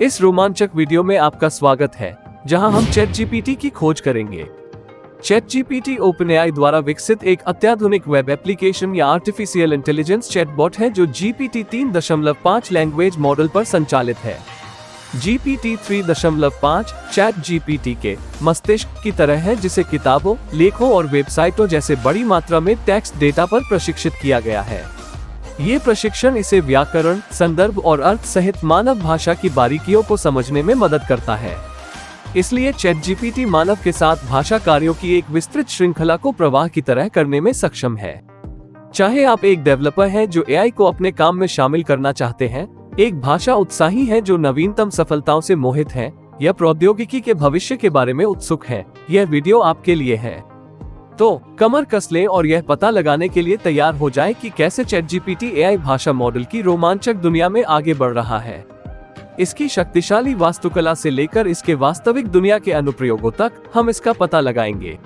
इस रोमांचक वीडियो में आपका स्वागत है, जहां हम चैट जीपीटी की खोज करेंगे। चैट जीपीटी ओपनएआई द्वारा विकसित एक अत्याधुनिक वेब एप्लीकेशन या आर्टिफिशियल इंटेलिजेंस चैटबॉट है जो GPT 3.5 लैंग्वेज मॉडल पर संचालित है। GPT 3.5 चैट जीपीटी के मस्तिष्क की तरह है, जिसे किताबों, लेखों और वेबसाइटों जैसे बड़ी मात्रा में टेक्स्ट डेटा पर प्रशिक्षित किया गया है। ये प्रशिक्षण इसे व्याकरण, संदर्भ और अर्थ सहित मानव भाषा की बारीकियों को समझने में मदद करता है। इसलिए चैट जीपीटी मानव के साथ भाषा कार्यों की एक विस्तृत श्रृंखला को प्रवाह की तरह करने में सक्षम है। चाहे आप एक डेवलपर हैं जो एआई को अपने काम में शामिल करना चाहते हैं, एक भाषा उत्साही है जो नवीनतम सफलताओं से मोहित है, या प्रौद्योगिकी के भविष्य के बारे में उत्सुक है, यह वीडियो आपके लिए है। तो कमर कस लें और यह पता लगाने के लिए तैयार हो जाएं कि कैसे चैट जीपीटी एआई भाषा मॉडल की रोमांचक दुनिया में आगे बढ़ रहा है। इसकी शक्तिशाली वास्तुकला से लेकर इसके वास्तविक दुनिया के अनुप्रयोगों तक हम इसका पता लगाएंगे।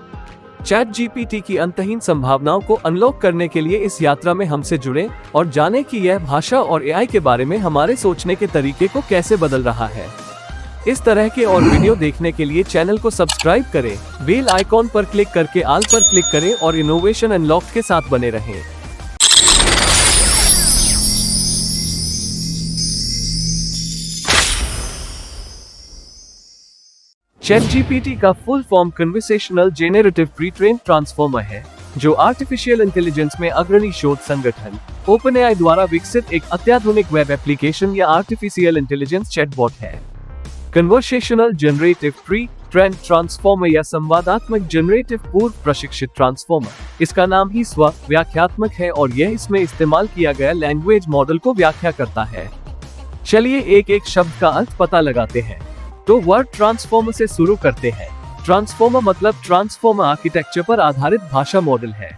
चैट जीपीटी की अंतहीन संभावनाओं को अनलॉक करने के लिए इस यात्रा में हमसे जुड़ें और जानें कि यह भाषा और एआई के बारे में हमारे सोचने के तरीके को कैसे बदल रहा है। इस तरह के और वीडियो देखने के लिए चैनल को सब्सक्राइब करें, बेल आइकॉन पर क्लिक करके ऑल पर क्लिक करें और इनोवेशन अनलॉक के साथ बने रहें। चैट जीपीटी का full form conversational generative pre train transformer है, जो आर्टिफिशियल इंटेलिजेंस में अग्रणी शोध संगठन ओपनएआई द्वारा विकसित एक अत्याधुनिक वेब एप्लीकेशन या आर्टिफिशियल इंटेलिजेंस चैटबॉट है। Conversational generative pre train transformer या संवादात्मक जनरेटिव पूर्व प्रशिक्षित ट्रांसफॉर्मर, इसका नाम ही स्व व्याख्यात्मक है और यह इसमें इस्तेमाल किया गया लैंग्वेज मॉडल को व्याख्या करता है। चलिए एक एक शब्द का अर्थ पता लगाते हैं। तो वर्ड ट्रांसफॉर्मर से शुरू करते हैं। ट्रांसफॉर्मर मतलब ट्रांसफॉर्मर आर्किटेक्चर पर आधारित भाषा मॉडल है।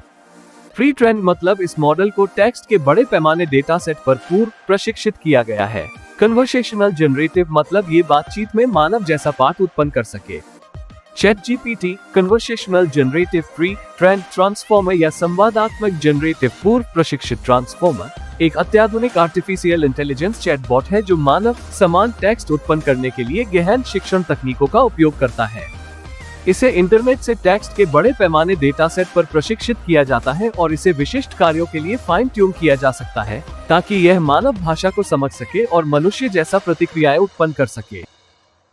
प्री ट्रेन मतलब इस मॉडल को टेक्स्ट के बड़े पैमाने डेटा सेट पर पूर्व प्रशिक्षित किया गया है। कन्वर्सेशनल जनरेटिव मतलब ये बातचीत में मानव जैसा पाठ उत्पन्न कर सके। Chat GPT conversational generative pre train transformer या संवादात्मक जनरेटिव पूर्व प्रशिक्षित ट्रांसफॉर्मर एक अत्याधुनिक आर्टिफिशियल इंटेलिजेंस चैटबॉट है जो मानव समान टेक्स्ट उत्पन्न करने के लिए गहन शिक्षण तकनीकों का उपयोग करता है। इसे इंटरनेट से टेक्स्ट के बड़े पैमाने डेटा सेट पर प्रशिक्षित किया जाता है और इसे विशिष्ट कार्यों के लिए फाइन ट्यून किया जा सकता है, ताकि यह मानव भाषा को समझ सके और मनुष्य जैसा प्रतिक्रियाएं उत्पन्न कर सके।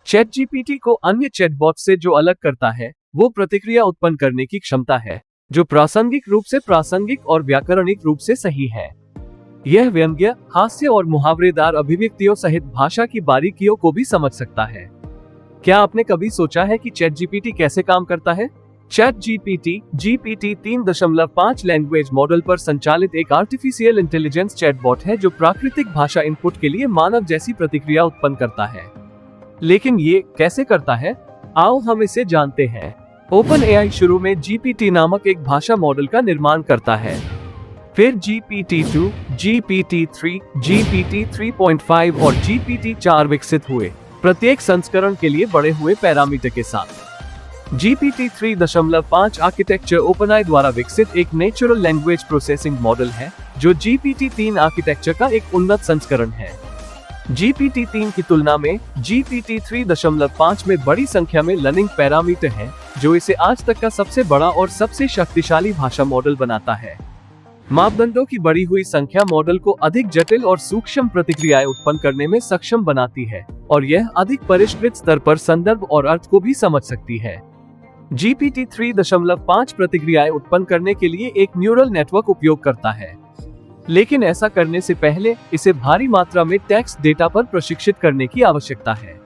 चैट जीपीटी को अन्य चैटबॉट से जो अलग करता है, वो प्रतिक्रिया उत्पन्न करने की क्षमता है, जो प्रासंगिक रूप से प्रासंगिक और व्याकरणिक रूप से सही है। यह व्यंग्य, हास्य और मुहावरेदार अभिव्यक्तियों सहित भाषा की बारीकियों को भी समझ सकता है। क्या आपने कभी सोचा है कि चैट जीपीटी कैसे काम करता है? Chat GPT GPT 3.5 language model पर संचालित एक आर्टिफिशियल इंटेलिजेंस चैटबॉट है जो प्राकृतिक भाषा इनपुट के लिए मानव जैसी प्रतिक्रिया उत्पन्न करता है। लेकिन ये कैसे करता है? आओ हम इसे जानते हैं। ओपनएआई शुरू में GPT नामक एक भाषा मॉडल का निर्माण करता है। फिर GPT-2, GPT-3, GPT 3.5 और GPT-4 विकसित हुए, प्रत्येक संस्करण के लिए बढ़े हुए पैरामीटर के साथ। GPT 3.5 आर्किटेक्चर ओपनएआई द्वारा विकसित एक नेचुरल लैंग्वेज प्रोसेसिंग मॉडल है, जो GPT 3 आर्किटेक्चर का एक उन्नत संस्करण है। GPT 3 की तुलना में GPT 3.5 में बड़ी संख्या में लर्निंग पैरामीटर हैं, जो इसे आज तक का सबसे बड़ा और सबसे शक्तिशाली भाषा मॉडल बनाता है। मापदंडों की बढ़ी हुई संख्या मॉडल को अधिक जटिल और सूक्ष्म प्रतिक्रियाएं उत्पन्न करने में सक्षम बनाती है, और यह अधिक परिष्कृत स्तर पर संदर्भ और अर्थ को भी समझ सकती है। GPT 3.5 प्रतिक्रियाएं उत्पन्न करने के लिए एक न्यूरल नेटवर्क उपयोग करता है, लेकिन ऐसा करने से पहले इसे भारी मात्रा में टेक्स्ट डेटा पर प्रशिक्षित करने की आवश्यकता है।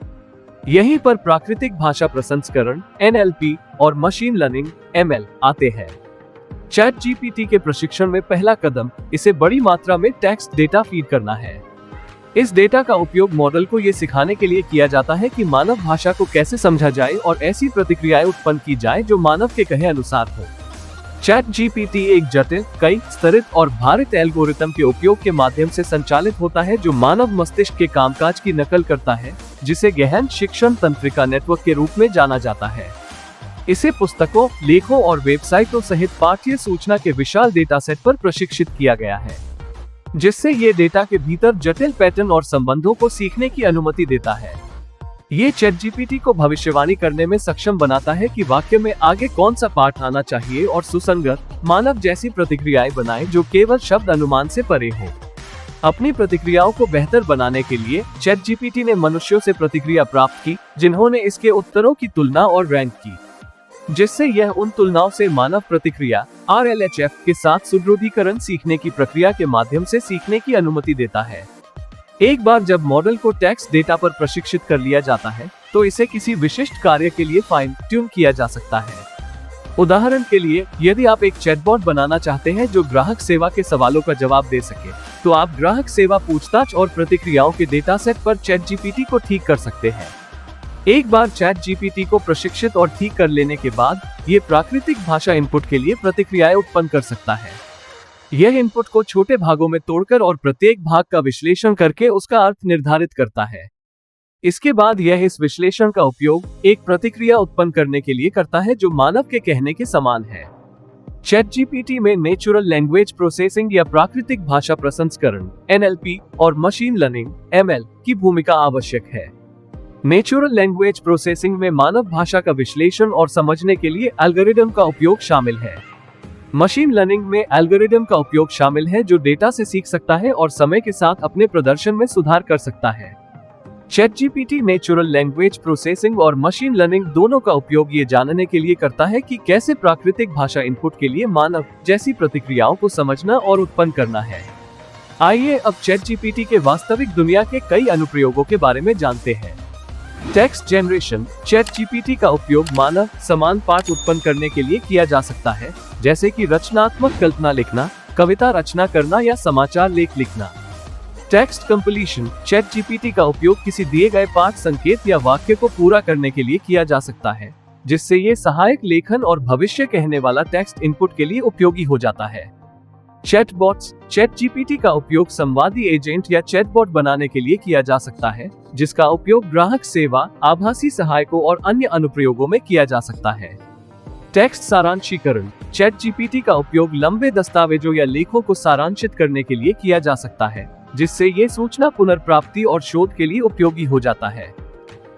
यहीं पर प्राकृतिक भाषा प्रसंस्करण NLP और मशीन लर्निंग ML आते हैं। चैट जीपीटी के प्रशिक्षण में पहला कदम इसे बड़ी मात्रा में टेक्स्ट डेटा फीड करना है। इस डेटा का उपयोग मॉडल को ये सिखाने के लिए किया जाता है कि मानव भाषा को कैसे समझा जाए और ऐसी प्रतिक्रियाएं उत्पन्न की जाए जो मानव के कहे अनुसार हो। चैट जीपीटी एक जटिल, कई स्तरित और भारित एल्गोरिथम के उपयोग के माध्यम से संचालित होता है, जो मानव मस्तिष्क के कामकाज की नकल करता है, जिसे गहन शिक्षण तंत्रिका नेटवर्क के रूप में जाना जाता है। इसे पुस्तकों, लेखों और वेबसाइटों सहित पाठ्य सूचना के विशाल डेटा सेट पर प्रशिक्षित किया गया है। जिससे ये डेटा के भीतर जटिल पैटर्न और संबंधों को सीखने की अनुमति देता है। ये ChatGPT को भविष्यवाणी करने में सक्षम बनाता है कि वाक्य में आगे कौन सा पार्ट आना चाहिए और सुसंगत, मानव जैसी प्रतिक्रियाएं बनाए जो केवल शब्द अनुमान से परे हो। अपनी प्रतिक्रियाओं को बेहतर बनाने के लिए ChatGPT ने मनुष्यों से प्रतिक्रिया प्राप्त की, जिन्होंने इसके उत्तरों की तुलना और रैंक की, जिससे यह उन तुलनाओं से मानव प्रतिक्रिया RLHF के साथ सुदृढ़ीकरण सीखने की प्रक्रिया के माध्यम से सीखने की अनुमति देता है। एक बार जब मॉडल को टेक्स्ट डेटा पर प्रशिक्षित कर लिया जाता है, तो इसे किसी विशिष्ट कार्य के लिए फाइन ट्यून किया जा सकता है। उदाहरण के लिए, यदि आप एक चैटबॉट बनाना चाहते हैं जो ग्राहक सेवा के सवालों का जवाब दे सके, तो आप ग्राहक सेवा पूछताछ और प्रतिक्रियाओं के डेटा सेट पर ChatGPT को ठीक कर सकते हैं। एक बार ChatGPT को प्रशिक्षित और ठीक कर लेने के बाद, ये प्राकृतिक भाषा इनपुट के लिए प्रतिक्रियाएं उत्पन्न कर सकता है। यह इनपुट को छोटे भागों में तोड़कर और प्रत्येक भाग का विश्लेषण करके उसका अर्थ निर्धारित करता है। इसके बाद यह इस विश्लेषण का उपयोग एक प्रतिक्रिया उत्पन्न करने के लिए करता है जो मानव के कहने के समान है। ChatGPT में नेचुरल लैंग्वेज प्रोसेसिंग या प्राकृतिक भाषा प्रसंस्करण NLP और मशीन लर्निंग ML की भूमिका आवश्यक है। नेचुरल लैंग्वेज प्रोसेसिंग में मानव भाषा का विश्लेषण और समझने के लिए एल्गोरिदम का उपयोग शामिल है। मशीन लर्निंग में एल्गोरिदम का उपयोग शामिल है जो डेटा से सीख सकता है और समय के साथ अपने प्रदर्शन में सुधार कर सकता है। ChatGPT नेचुरल लैंग्वेज प्रोसेसिंग और मशीन लर्निंग दोनों का उपयोग ये जानने के लिए करता है कि कैसे प्राकृतिक भाषा इनपुट के लिए मानव जैसी प्रतिक्रियाओं को समझना और उत्पन्न करना है। आइए अब ChatGPT के वास्तविक दुनिया के कई अनुप्रयोगों के बारे में जानते हैं। Text generation. ChatGPT का उपयोग मानव समान पाठ उत्पन्न करने के लिए किया जा सकता है, जैसे कि रचनात्मक कल्पना लिखना, कविता रचना करना या समाचार लेख लिखना। Text completion. ChatGPT का उपयोग किसी दिए गए पाठ, संकेत या वाक्य को पूरा करने के लिए किया जा सकता है, जिससे ये सहायक लेखन और भविष्य कहने वाला टेक्स्ट इनपुट के लिए उपयोगी हो जाता है। चैटबॉट्स। ChatGPT का उपयोग संवादी एजेंट या चैटबॉट बनाने के लिए किया जा सकता है, जिसका उपयोग ग्राहक सेवा, आभासी सहायकों और अन्य अनुप्रयोगों में किया जा सकता है। टेक्स्ट सारांशीकरण। ChatGPT का उपयोग लंबे दस्तावेजों या लेखों को सारांशित करने के लिए किया जा सकता है, जिससे ये सूचना पुनर्प्राप्ति और शोध के लिए उपयोगी हो जाता है।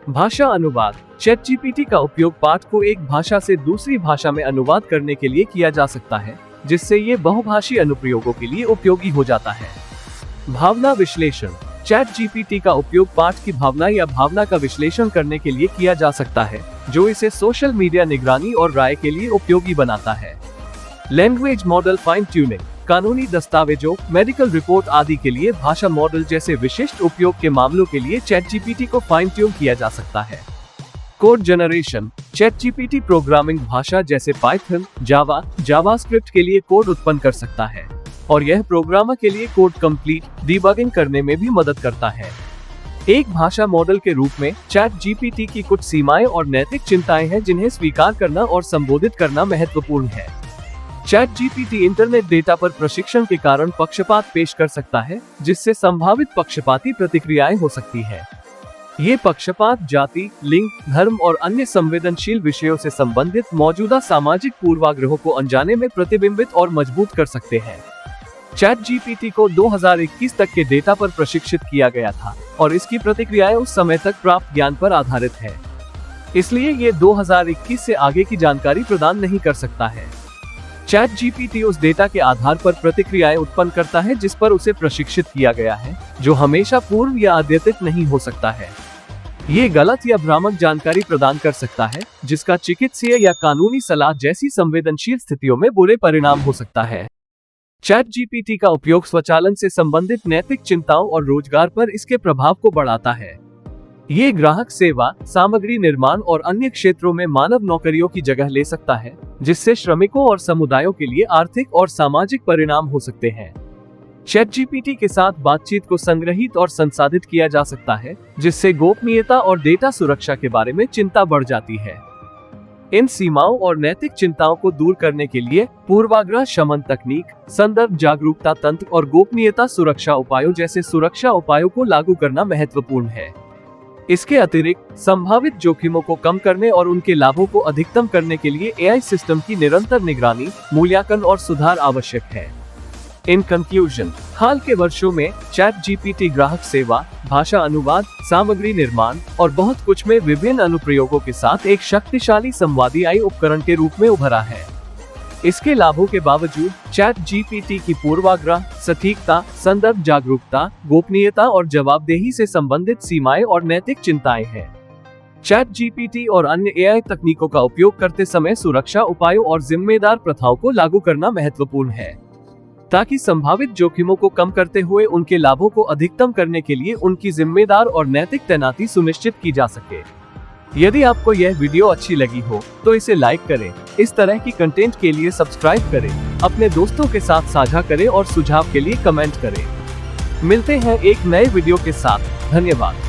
भाषा अनुवाद। ChatGPT का उपयोग पाठ को एक भाषा से दूसरी भाषा में अनुवाद करने के लिए किया जा सकता है, जिससे ये बहुभाषी अनुप्रयोगों के लिए उपयोगी हो जाता है। भावना विश्लेषण। ChatGPT का उपयोग पाठ की भावना या भावना का विश्लेषण करने के लिए किया जा सकता है, जो इसे सोशल मीडिया निगरानी और राय के लिए उपयोगी बनाता है। Language model fine tuning. कानूनी दस्तावेजों, मेडिकल रिपोर्ट आदि के लिए भाषा मॉडल जैसे विशिष्ट उपयोग के मामलों के लिए ChatGPT को फाइन ट्यून किया जा सकता है। Code generation. ChatGPT प्रोग्रामिंग भाषा जैसे पाइथन, जावा, जावास्क्रिप्ट के लिए कोड उत्पन्न कर सकता है, और यह प्रोग्रामर के लिए कोड कंप्लीट, डिबगिंग करने में भी मदद करता है। एक भाषा मॉडल के रूप में ChatGPT की कुछ सीमाएं और नैतिक चिंताएं हैं जिन्हें स्वीकार करना और संबोधित करना महत्वपूर्ण है। ChatGPT इंटरनेट डेटा पर प्रशिक्षण के कारण पक्षपात पेश कर सकता है, जिससे संभावित पक्षपाती प्रतिक्रियाएं हो सकती है। ये पक्षपात जाति, लिंग, धर्म और अन्य संवेदनशील विषयों से संबंधित मौजूदा सामाजिक पूर्वाग्रहों को अनजाने में प्रतिबिंबित और मजबूत कर सकते हैं। ChatGPT को 2021 तक के डेटा पर प्रशिक्षित किया गया था, और इसकी प्रतिक्रियाएं उस समय तक प्राप्त ज्ञान पर आधारित है। इसलिए ये 2021 से आगे की जानकारी प्रदान नहीं कर सकता है। ChatGPT उस डेटा के आधार पर प्रतिक्रियाएं उत्पन्न करता है जिस पर उसे प्रशिक्षित किया गया है, जो हमेशा पूर्ण या अद्यतित नहीं हो सकता है। ये गलत या भ्रामक जानकारी प्रदान कर सकता है, जिसका चिकित्सीय या कानूनी सलाह जैसी संवेदनशील स्थितियों में बुरे परिणाम हो सकता है। ChatGPT का उपयोग स्वचालन से संबंधित नैतिक चिंताओं और रोजगार पर इसके प्रभाव को बढ़ाता है। ये ग्राहक सेवा, सामग्री निर्माण और अन्य क्षेत्रों में मानव नौकरियों की जगह ले सकता है, जिससे श्रमिकों और समुदायों के लिए आर्थिक और सामाजिक परिणाम हो सकते हैं। ChatGPT के साथ बातचीत को संग्रहित और संसाधित किया जा सकता है, जिससे गोपनीयता और डेटा सुरक्षा के बारे में चिंता बढ़ जाती है। इन सीमाओं और नैतिक चिंताओं को दूर करने के लिए पूर्वाग्रह शमन तकनीक, संदर्भ जागरूकता तंत्र और गोपनीयता सुरक्षा उपायों जैसे सुरक्षा उपायों को लागू करना महत्वपूर्ण है। इसके अतिरिक्त संभावित जोखिमों को कम करने और उनके लाभों को अधिकतम करने के लिए AI सिस्टम की निरंतर निगरानी, मूल्यांकन और सुधार आवश्यक है। इन कंक्लूजन, हाल के वर्षों में चैट जीपीटी ग्राहक सेवा, भाषा अनुवाद, सामग्री निर्माण और बहुत कुछ में विभिन्न अनुप्रयोगों के साथ एक शक्तिशाली संवादी AI उपकरण के रूप में उभरा है। इसके लाभों के बावजूद चैट जीपीटी की पूर्वाग्रह, सटीकता, संदर्भ जागरूकता, गोपनीयता और जवाबदेही से संबंधित सीमाएं और नैतिक चिंताएं हैं। चैट जीपीटी और अन्य AI तकनीकों का उपयोग करते समय सुरक्षा उपायों और जिम्मेदार प्रथाओं को लागू करना महत्वपूर्ण है, ताकि संभावित जोखिमों को कम करते हुए उनके लाभों को अधिकतम करने के लिए उनकी जिम्मेदार और नैतिक तैनाती सुनिश्चित की जा सके। यदि आपको यह वीडियो अच्छी लगी हो तो इसे लाइक करें, इस तरह की कंटेंट के लिए सब्सक्राइब करें, अपने दोस्तों के साथ साझा करें और सुझाव के लिए कमेंट करें। मिलते हैं एक नए वीडियो के साथ। धन्यवाद।